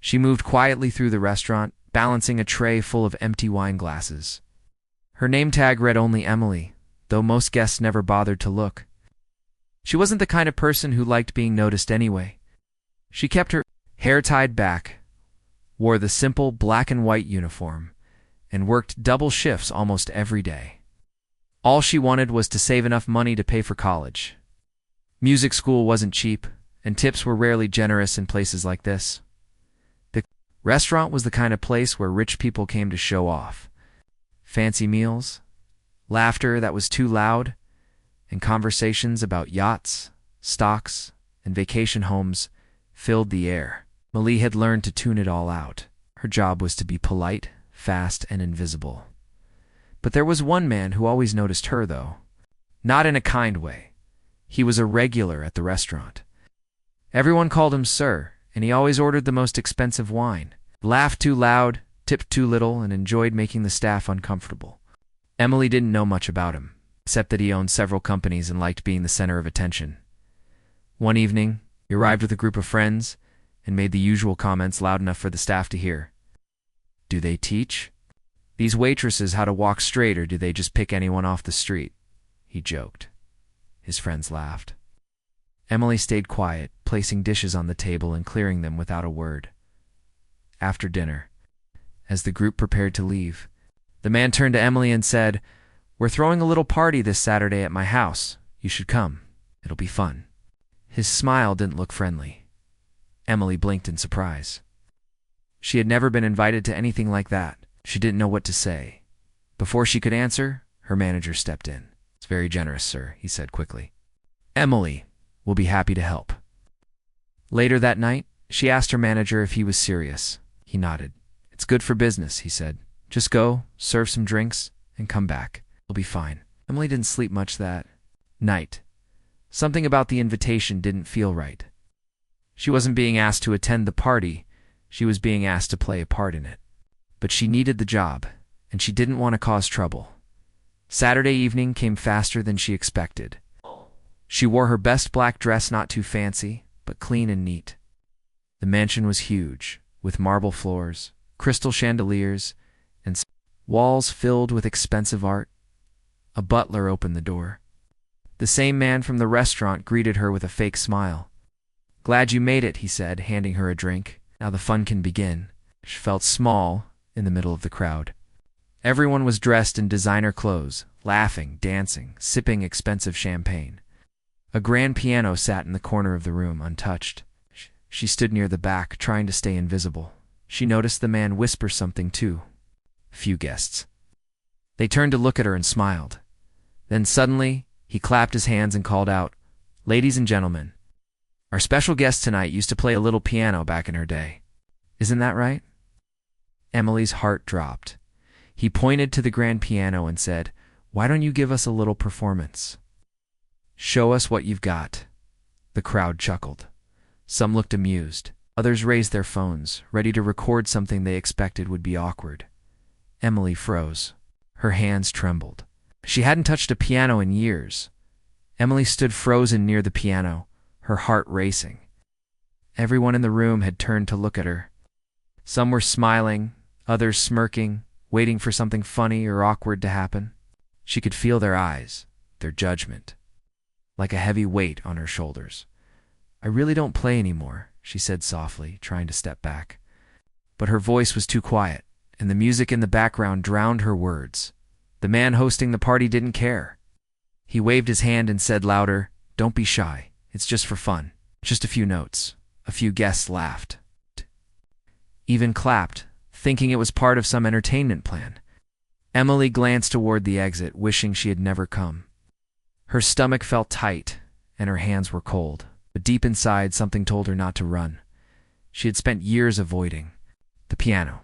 She moved quietly through the restaurant, balancing a tray full of empty wine glasses. Her name tag read only Emily, though most guests never bothered to look. She wasn't the kind of person who liked being noticed anyway. She kept her hair tied back, wore the simple black and white uniform, and worked double shifts almost every day. All she wanted was to save enough money to pay for college. Music school wasn't cheap, and tips were rarely generous in places like this. The restaurant was the kind of place where rich people came to show off. Fancy meals, laughter that was too loud, and conversations about yachts, stocks, and vacation homes filled the air. Emily had learned to tune it all out. Her job was to be polite, fast, and invisible. But there was one man who always noticed her, though. Not in a kind way. He was a regular at the restaurant. Everyone called him Sir, and he always ordered the most expensive wine, laughed too loud, tipped too little, and enjoyed making the staff uncomfortable. Emily didn't know much about him, except that he owned several companies and liked being the center of attention. One evening, he arrived with a group of friends and made the usual comments loud enough for the staff to hear. "Do they teach these waitresses how to walk straight, or do they just pick anyone off the street?" he joked. His friends laughed. Emily stayed quiet, placing dishes on the table and clearing them without a word. After dinner, as the group prepared to leave, the man turned to Emily and said, "We're throwing a little party this Saturday at my house. You should come. It'll be fun." His smile didn't look friendly. Emily blinked in surprise. She had never been invited to anything like that. She didn't know what to say. Before she could answer, her manager stepped in. "It's very generous, sir," he said quickly. "Emily will be happy to help." Later that night, she asked her manager if he was serious. He nodded. "It's good for business," he said. "Just go, serve some drinks, and come back. It'll be fine." Emily didn't sleep much that night. Something about the invitation didn't feel right. She wasn't being asked to attend the party. She was being asked to play a part in it. But she needed the job, and she didn't want to cause trouble. Saturday evening came faster than she expected. She wore her best black dress, not too fancy, but clean and neat. The mansion was huge, with marble floors, crystal chandeliers, and walls filled with expensive art. A butler opened the door. The same man from the restaurant greeted her with a fake smile. "Glad you made it," he said, handing her a drink. "Now the fun can begin." She felt small in the middle of the crowd. Everyone was dressed in designer clothes, laughing, dancing, sipping expensive champagne. A grand piano sat in the corner of the room, untouched. She stood near the back, trying to stay invisible. She noticed the man whisper something too. Few guests. They turned to look at her and smiled. Then suddenly, he clapped his hands and called out, "Ladies and gentlemen, our special guest tonight used to play a little piano back in her day. Isn't that right?" Emily's heart dropped. He pointed to the grand piano and said, "Why don't you give us a little performance? Show us what you've got." The crowd chuckled. Some looked amused. Others raised their phones, ready to record something they expected would be awkward. Emily froze. Her hands trembled. She hadn't touched a piano in years. Emily stood frozen near the piano, her heart racing. Everyone in the room had turned to look at her. Some were smiling, others smirking, waiting for something funny or awkward to happen. She could feel their eyes, their judgment, like a heavy weight on her shoulders. "I really don't play anymore," she said softly, trying to step back. But her voice was too quiet, and the music in the background drowned her words. The man hosting the party didn't care. He waved his hand and said louder, "Don't be shy. It's just for fun. Just a few notes." A few guests laughed. Even clapped, thinking it was part of some entertainment plan. Emily glanced toward the exit, wishing she had never come. Her stomach felt tight, and her hands were cold. But deep inside, something told her not to run. She had spent years avoiding the piano.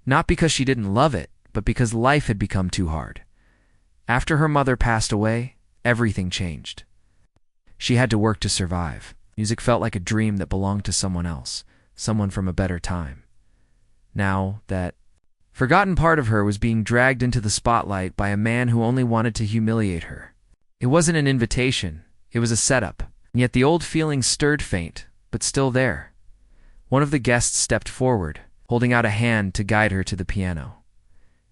Not because she didn't love it, but because life had become too hard. After her mother passed away, everything changed. She had to work to survive. Music felt like a dream that belonged to someone else, someone from a better time. Now, that forgotten part of her was being dragged into the spotlight by a man who only wanted to humiliate her. It wasn't an invitation, it was a setup. And yet the old feeling stirred faint, but still there. One of the guests stepped forward, holding out a hand to guide her to the piano.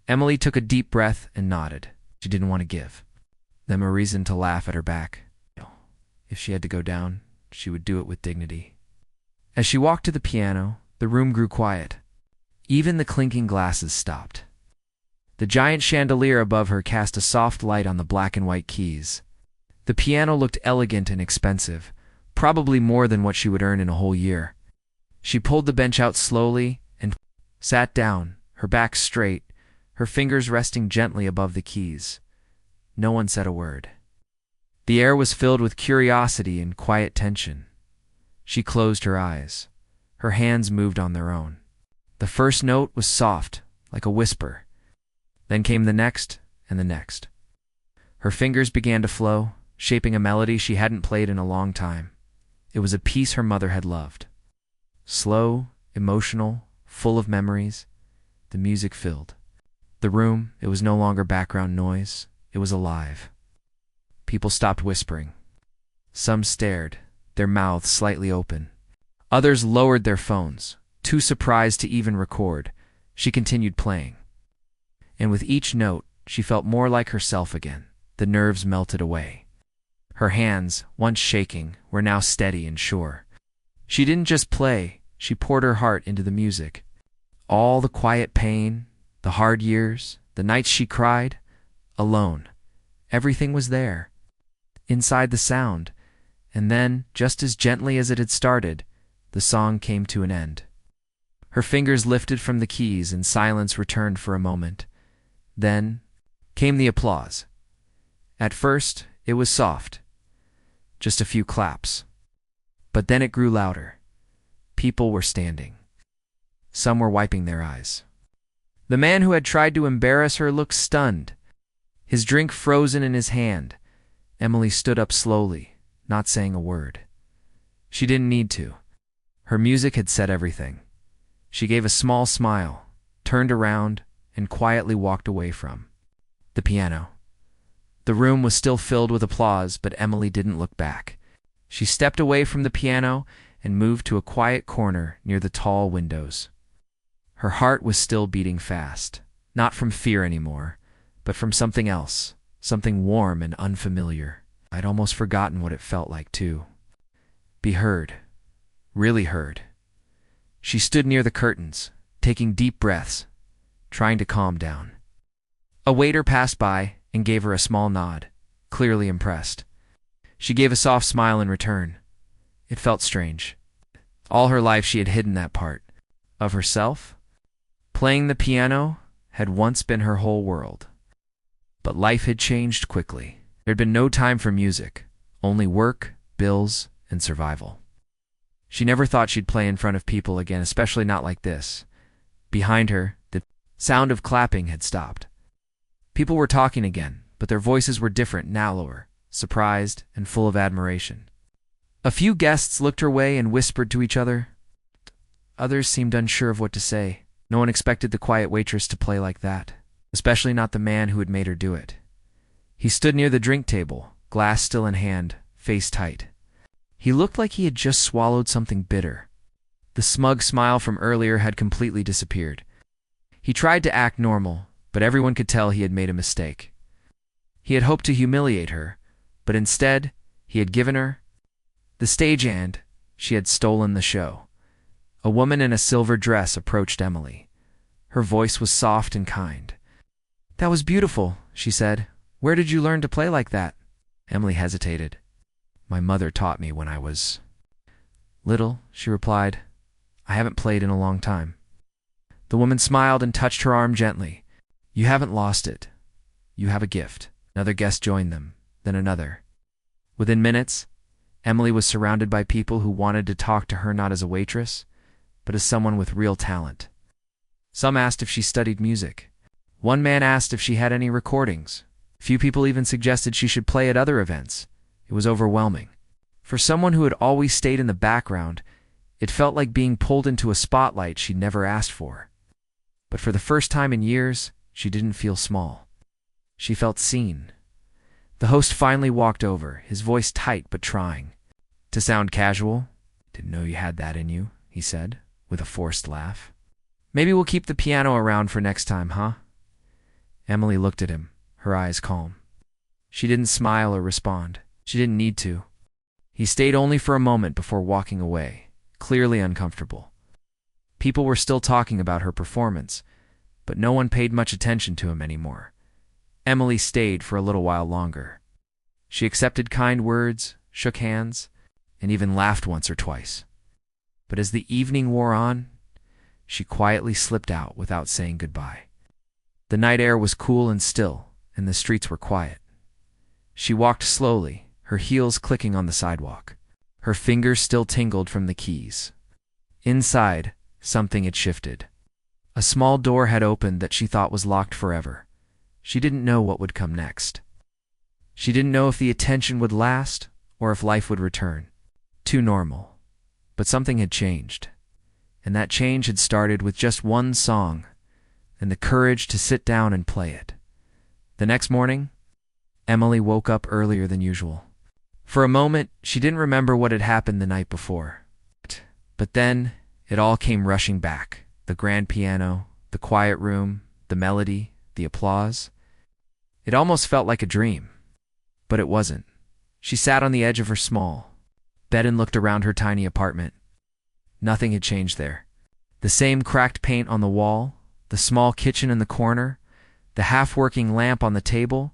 Emily took a deep breath and nodded. She didn't want to give them a reason to laugh at her back. If she had to go down, she would do it with dignity. As she walked to the piano, the room grew quiet. Even the clinking glasses stopped. The giant chandelier above her cast a soft light on the black and white keys. The piano looked elegant and expensive, probably more than what she would earn in a whole year. She pulled the bench out slowly and sat down, her back straight, her fingers resting gently above the keys. No one said a word. The air was filled with curiosity and quiet tension. She closed her eyes. Her hands moved on their own. The first note was soft, like a whisper. Then came the next and the next. Her fingers began to flow, shaping a melody she hadn't played in a long time. It was a piece her mother had loved. Slow, emotional, full of memories, the music filled the room. It was no longer background noise. It was alive. People stopped whispering. Some stared, their mouths slightly open. Others lowered their phones, too surprised to even record. She continued playing. And with each note, she felt more like herself again. The nerves melted away. Her hands, once shaking, were now steady and sure. She didn't just play, she poured her heart into the music. All the quiet pain, the hard years, the nights she cried, alone. Everything was there, inside the sound. And then, just as gently as it had started, the song came to an end. Her fingers lifted from the keys and silence returned for a moment. Then came the applause. At first, it was soft, just a few claps. But then it grew louder. People were standing. Some were wiping their eyes. The man who had tried to embarrass her looked stunned, his drink frozen in his hand. Emily stood up slowly, not saying a word. She didn't need to. Her music had said everything. She gave a small smile, turned around, and quietly walked away from the piano. The room was still filled with applause, but Emily didn't look back. She stepped away from the piano and moved to a quiet corner near the tall windows. Her heart was still beating fast, not from fear anymore, but from something else, something warm and unfamiliar. I'd almost forgotten what it felt like, too. Be heard. Really heard. She stood near the curtains, taking deep breaths, trying to calm down. A waiter passed by and gave her a small nod, clearly impressed. She gave a soft smile in return. It felt strange. All her life she had hidden that part of herself. Playing the piano had once been her whole world. But life had changed quickly. There had been no time for music, only work, bills, and survival. She never thought she'd play in front of people again, especially not like this. Behind her, the sound of clapping had stopped. People were talking again, but their voices were different, lower, surprised, and full of admiration. A few guests looked her way and whispered to each other. Others seemed unsure of what to say. No one expected the quiet waitress to play like that, especially not the man who had made her do it. He stood near the drink table, glass still in hand, face tight. He looked like he had just swallowed something bitter. The smug smile from earlier had completely disappeared. He tried to act normal, but everyone could tell he had made a mistake. He had hoped to humiliate her, but instead, he had given her the stage and she had stolen the show. A woman in a silver dress approached Emily. Her voice was soft and kind. "That was beautiful," she said. "Where did you learn to play like that?" Emily hesitated. "My mother taught me when I was little," she replied. "I haven't played in a long time." The woman smiled and touched her arm gently. "You haven't lost it. You have a gift." Another guest joined them, then another. Within minutes, Emily was surrounded by people who wanted to talk to her not as a waitress, but as someone with real talent. Some asked if she studied music. One man asked if she had any recordings. Few people even suggested she should play at other events. It was overwhelming. For someone who had always stayed in the background, it felt like being pulled into a spotlight she'd never asked for. But for the first time in years, she didn't feel small. She felt seen. The host finally walked over, his voice tight but trying. "To sound casual, didn't know you had that in you," he said. with a forced laugh. Maybe we'll keep the piano around for next time, huh? Emily looked at him, her eyes calm. She didn't smile or respond. She didn't need to. He stayed only for a moment before walking away, clearly uncomfortable. People were still talking about her performance, but no one paid much attention to him anymore. Emily stayed for a little while longer. She accepted kind words, shook hands, and even laughed once or twice. But as the evening wore on, she quietly slipped out without saying goodbye. The night air was cool and still, and the streets were quiet. She walked slowly, her heels clicking on the sidewalk. Her fingers still tingled from the keys. Inside, something had shifted. A small door had opened that she thought was locked forever. She didn't know what would come next. She didn't know if the attention would last or if life would return. Too normal. But something had changed. And that change had started with just one song and the courage to sit down and play it. The next morning, Emily woke up earlier than usual. For a moment, she didn't remember what had happened the night before. But then, it all came rushing back. The grand piano, the quiet room, the melody, the applause. It almost felt like a dream. But it wasn't. She sat on the edge of her small bed and looked around her tiny apartment. Nothing had changed there. The same cracked paint on the wall, the small kitchen in the corner, the half-working lamp on the table.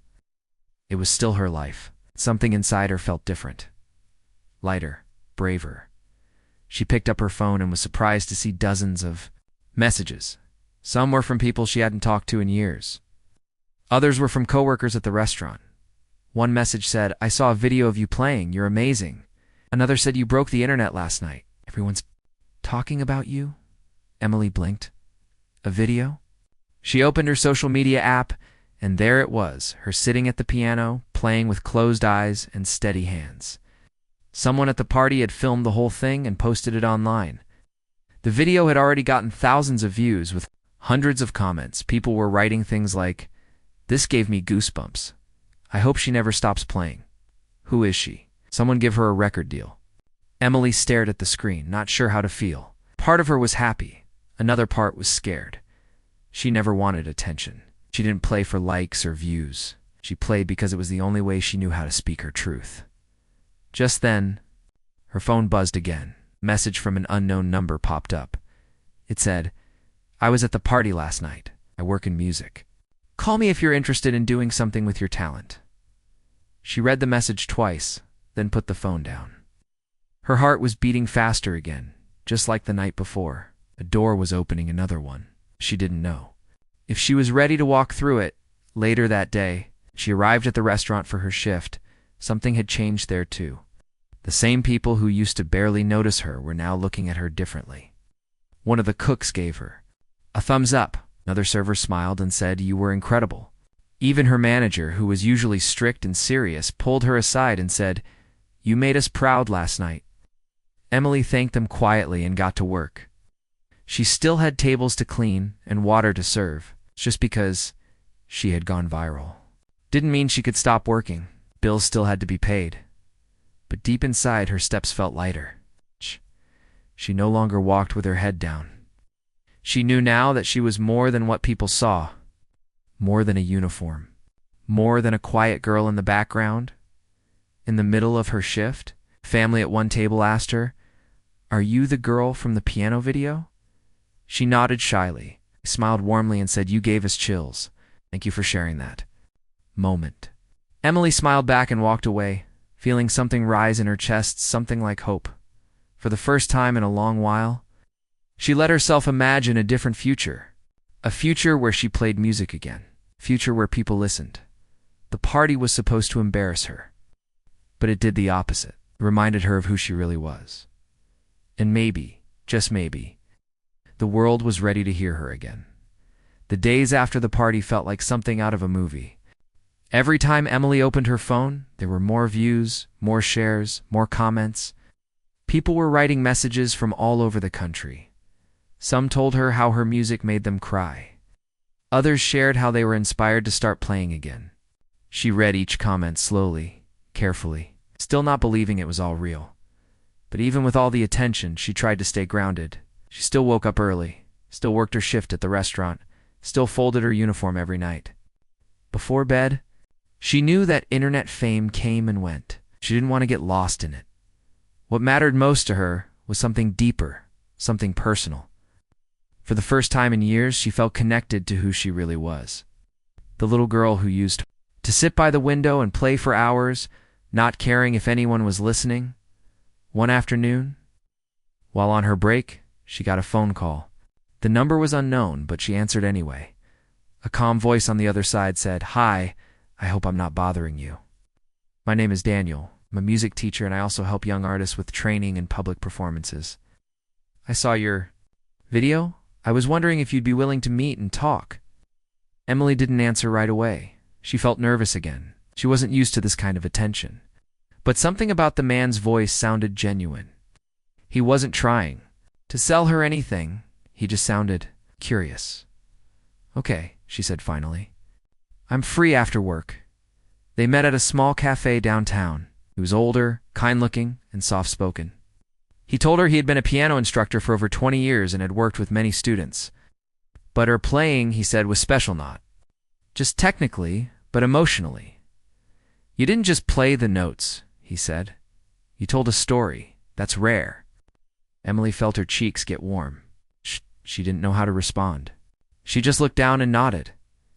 It was still her life. Something inside her felt different. Lighter, braver. She picked up her phone and was surprised to see dozens of messages. Some were from people she hadn't talked to in years. Others were from coworkers at the restaurant. One message said, "I saw a video of you playing. You're amazing." Another said, "You broke the internet last night. Everyone's talking about you?" Emily blinked. A video? She opened her social media app, and there it was, her sitting at the piano, playing with closed eyes and steady hands. Someone at the party had filmed the whole thing and posted it online. The video had already gotten thousands of views with hundreds of comments. People were writing things like, "This gave me goosebumps. I hope she never stops playing. Who is she? Someone give her a record deal." Emily stared at the screen, not sure how to feel. Part of her was happy. Another part was scared. She never wanted attention. She didn't play for likes or views. She played because it was the only way she knew how to speak her truth. Just then, her phone buzzed again. A message from an unknown number popped up. It said, "I was at the party last night. I work in music. Call me if you're interested in doing something with your talent." She read the message twice, then put the phone down. Her heart was beating faster again, just like the night before. A door was opening another one. She didn't know if she was ready to walk through it. Later that day, she arrived at the restaurant for her shift. Something had changed there too. The same people who used to barely notice her were now looking at her differently. One of the cooks gave her a thumbs up. Another server smiled and said, "You were incredible." Even her manager, who was usually strict and serious, pulled her aside and said, "You made us proud last night." Emily thanked them quietly and got to work. She still had tables to clean and water to serve, just because she had gone viral. Didn't mean she could stop working. Bills still had to be paid. But deep inside, her steps felt lighter. She no longer walked with her head down. She knew now that she was more than what people saw, more than a uniform, more than a quiet girl in the background. In the middle of her shift, family at one table asked her, "Are you the girl from the piano video?" She nodded shyly, smiled warmly and said, "You gave us chills. Thank you for sharing that moment." Emily smiled back and walked away, feeling something rise in her chest, something like hope. For the first time in a long while, she let herself imagine a different future. A future where she played music again. A future where people listened. The party was supposed to embarrass her. But it did the opposite. It reminded her of who she really was. And maybe, just maybe, the world was ready to hear her again. The days after the party felt like something out of a movie. Every time Emily opened her phone, there were more views, more shares, more comments. People were writing messages from all over the country. Some told her how her music made them cry. Others shared how they were inspired to start playing again. She read each comment slowly, carefully, still not believing it was all real. But even with all the attention, she tried to stay grounded. She still woke up early, still worked her shift at the restaurant, still folded her uniform every night. Before bed, she knew that internet fame came and went. She didn't want to get lost in it. What mattered most to her was something deeper, something personal. For the first time in years, she felt connected to who she really was. The little girl who used to sit by the window and play for hours, not caring if anyone was listening. One afternoon, while on her break, she got a phone call. The number was unknown, but she answered anyway. A calm voice on the other side said, "Hi, I hope I'm not bothering you. My name is Daniel. I'm a music teacher and I also help young artists with training and public performances. I saw your video. I was wondering if you'd be willing to meet and talk." Emily didn't answer right away. She felt nervous again. She wasn't used to this kind of attention. But something about the man's voice sounded genuine. He wasn't trying to sell her anything. He just sounded curious. "Okay," she said finally. "I'm free after work." They met at a small cafe downtown. He was older, kind-looking, and soft-spoken. He told her he had been a piano instructor for over 20 years and had worked with many students. But her playing, he said, was special, not just technically, but emotionally. "You didn't just play the notes," he said. "You told a story. That's rare." Emily felt her cheeks get warm. She didn't know how to respond. She just looked down and nodded.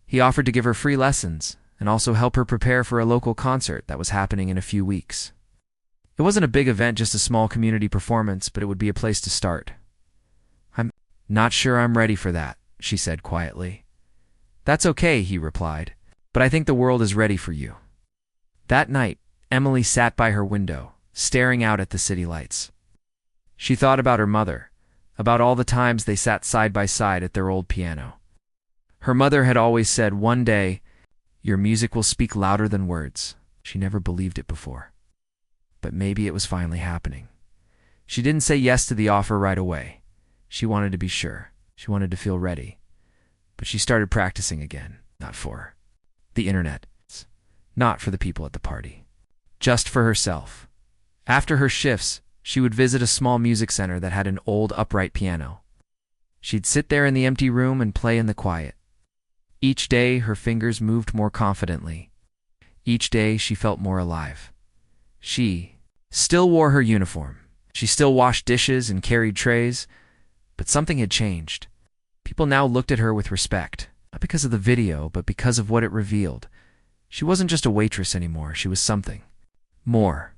He offered to give her free lessons and also help her prepare for a local concert that was happening in a few weeks. It wasn't a big event, just a small community performance, but it would be a place to start. "I'm not sure I'm ready for that," she said quietly. "That's okay," he replied, "but I think the world is ready for you." That night, Emily sat by her window, staring out at the city lights. She thought about her mother, about all the times they sat side by side at their old piano. Her mother had always said, "One day, your music will speak louder than words." She never believed it before. But maybe it was finally happening. She didn't say yes to the offer right away. She wanted to be sure. She wanted to feel ready. But she started practicing again, not for the internet, not for the people at the party, just for herself. After her shifts, she would visit a small music center that had an old upright piano. She'd sit there in the empty room and play in the quiet. Each day, her fingers moved more confidently. Each day, she felt more alive. She still wore her uniform. She still washed dishes and carried trays, but something had changed. People now looked at her with respect, not because of the video, but because of what it revealed. She wasn't just a waitress anymore. She was something more.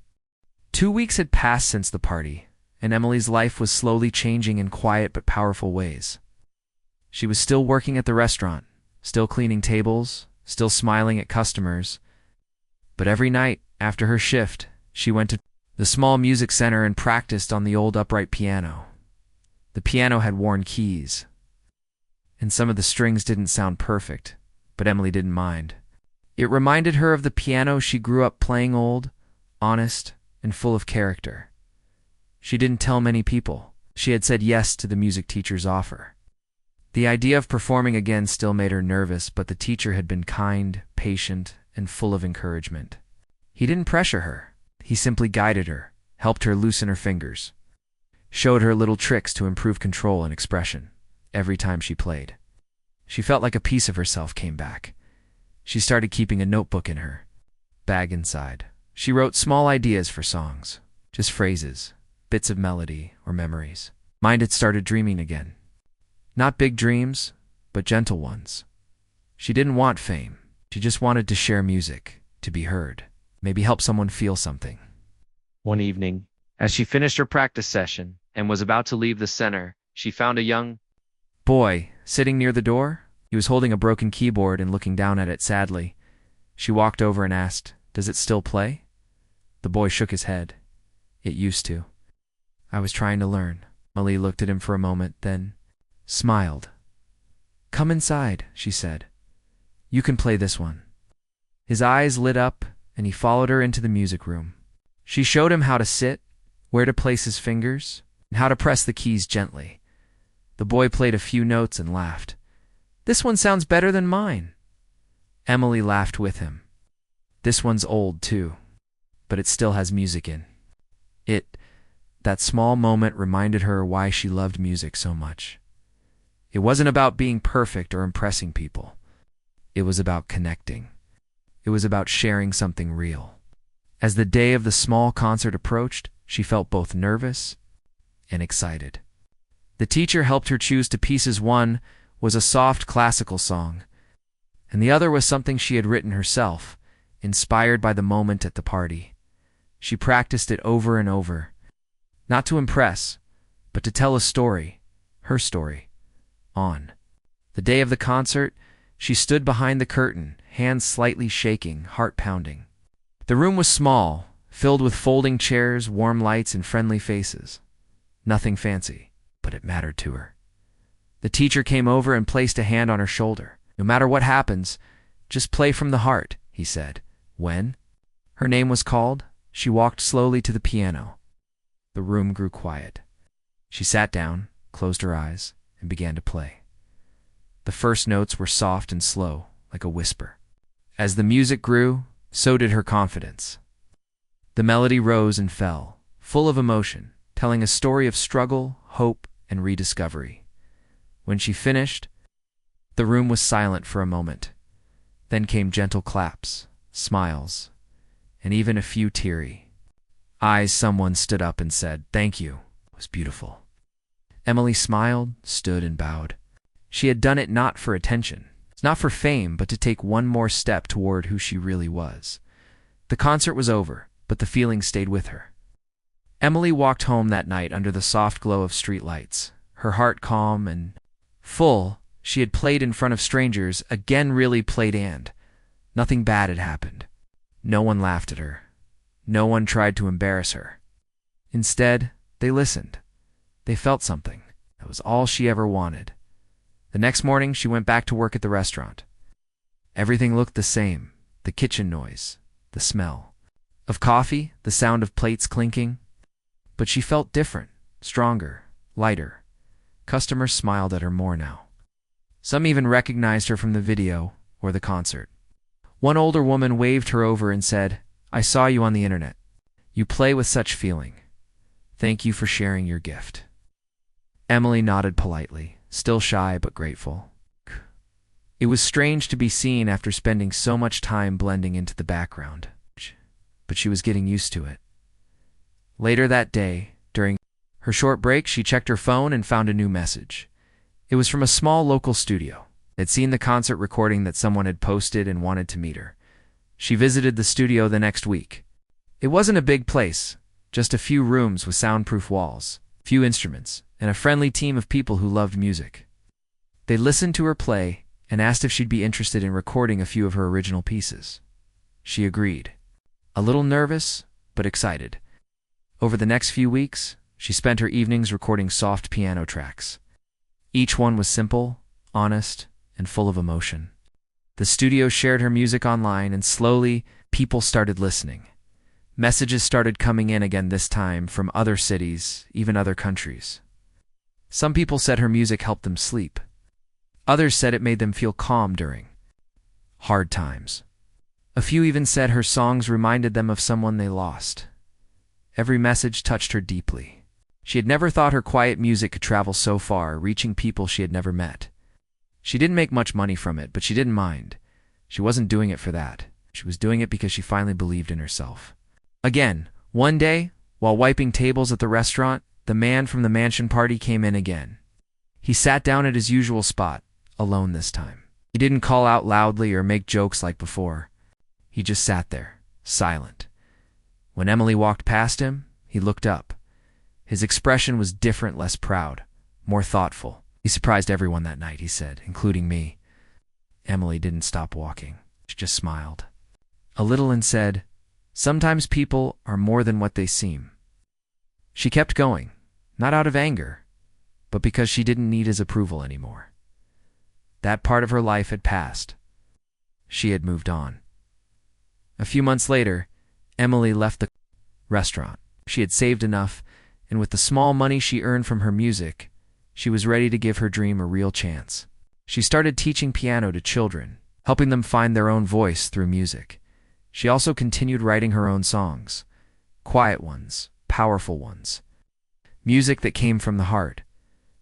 2 weeks had passed since the party, and Emily's life was slowly changing in quiet but powerful ways. She was still working at the restaurant, still cleaning tables, still smiling at customers. But every night after her shift, she went to the small music center and practiced on the old upright piano. The piano had worn keys, and some of the strings didn't sound perfect, but Emily didn't mind. It reminded her of the piano she grew up playing, old, honest, and full of character. She didn't tell many people. She had said yes to the music teacher's offer. The idea of performing again still made her nervous, but the teacher had been kind, patient, and full of encouragement. He didn't pressure her. He simply guided her, helped her loosen her fingers, showed her little tricks to improve control and expression every time she played. She felt like a piece of herself came back. She started keeping a notebook in her bag inside. She wrote small ideas for songs, just phrases, bits of melody or memories. Mind had started dreaming again. Not big dreams, but gentle ones. She didn't want fame. She just wanted to share music, to be heard, maybe help someone feel something. One evening, as she finished her practice session and was about to leave the center, she found a young boy sitting near the door. He was holding a broken keyboard and looking down at it sadly. She walked over and asked, "Does it still play?" The boy shook his head. "It used to." "I was trying to learn." Emily looked at him for a moment, then smiled. "Come inside," she said. "You can play this one." His eyes lit up, and he followed her into the music room. She showed him how to sit, where to place his fingers, and how to press the keys gently. The boy played a few notes and laughed. "This one sounds better than mine." Emily laughed with him. "This one's old, too, but it still has music in it." That small moment reminded her why she loved music so much. It wasn't about being perfect or impressing people. It was about connecting. It was about sharing something real. As the day of the small concert approached, she felt both nervous and excited. The teacher helped her choose two pieces. One was a soft classical song, and the other was something she had written herself, inspired by the moment at the party. She practiced it over and over, not to impress, but to tell a story, her story. On the day of the concert, she stood behind the curtain, hands slightly shaking, heart pounding. The room was small, filled with folding chairs, warm lights, and friendly faces. Nothing fancy, but it mattered to her. The teacher came over and placed a hand on her shoulder. "No matter what happens, just play from the heart," he said. When her name was called, she walked slowly to the piano. The room grew quiet. She sat down, closed her eyes, and began to play. The first notes were soft and slow, like a whisper. As the music grew, so did her confidence. The melody rose and fell, full of emotion, telling a story of struggle, hope, and rediscovery. When she finished, the room was silent for a moment. Then came gentle claps, smiles, and even a few teary eyes. Someone stood up and said, "Thank you. It was beautiful." Emily smiled, stood, and bowed. She had done it not for attention, not for fame, but to take one more step toward who she really was. The concert was over, but the feeling stayed with her. Emily walked home that night under the soft glow of street lights, her heart calm and full. She had played in front of strangers, again really played, and nothing bad had happened. No one laughed at her. No one tried to embarrass her. Instead, they listened. They felt something. That was all she ever wanted. The next morning, she went back to work at the restaurant. Everything looked the same: the kitchen noise, the smell of coffee, the sound of plates clinking. But she felt different, stronger, lighter. Customers smiled at her more now. Some even recognized her from the video or the concert. One older woman waved her over and said, "I saw you on the internet. You play with such feeling. Thank you for sharing your gift." Emily nodded politely, still shy but grateful. It was strange to be seen after spending so much time blending into the background, but she was getting used to it. Later that day, during her short break, she checked her phone and found a new message. It was from a small local studio. They'd seen the concert recording that someone had posted and wanted to meet her. She visited the studio the next week. It wasn't a big place, just a few rooms with soundproof walls, few instruments, and a friendly team of people who loved music. They listened to her play and asked if she'd be interested in recording a few of her original pieces. She agreed, a little nervous, but excited. Over the next few weeks, she spent her evenings recording soft piano tracks. Each one was simple, honest, and full of emotion. The studio shared her music online, and slowly, people started listening. Messages started coming in again, this time from other cities, even other countries. Some people said her music helped them sleep. Others said it made them feel calm during hard times. A few even said her songs reminded them of someone they lost. Every message touched her deeply. She had never thought her quiet music could travel so far, reaching people she had never met. She didn't make much money from it, but she didn't mind. She wasn't doing it for that. She was doing it because she finally believed in herself. Again, one day, while wiping tables at the restaurant, the man from the mansion party came in again. He sat down at his usual spot, alone this time. He didn't call out loudly or make jokes like before. He just sat there, silent. When Emily walked past him, he looked up. His expression was different, less proud, more thoughtful. "He surprised everyone that night," he said, "including me." Emily didn't stop walking. She just smiled a little and said, "Sometimes people are more than what they seem." She kept going, not out of anger, but because she didn't need his approval anymore. That part of her life had passed. She had moved on. A few months later, Emily left the restaurant. She had saved enough, and with the small money she earned from her music, she was ready to give her dream a real chance. She started teaching piano to children, helping them find their own voice through music. She also continued writing her own songs, quiet ones, powerful ones. Music that came from the heart.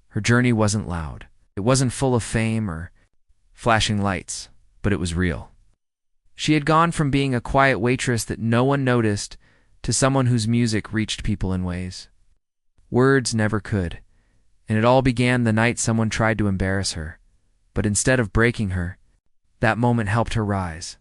Her journey wasn't loud. It wasn't full of fame or flashing lights, but it was real. She had gone from being a quiet waitress that no one noticed to someone whose music reached people in ways words never could. And it all began the night someone tried to embarrass her. But instead of breaking her, that moment helped her rise.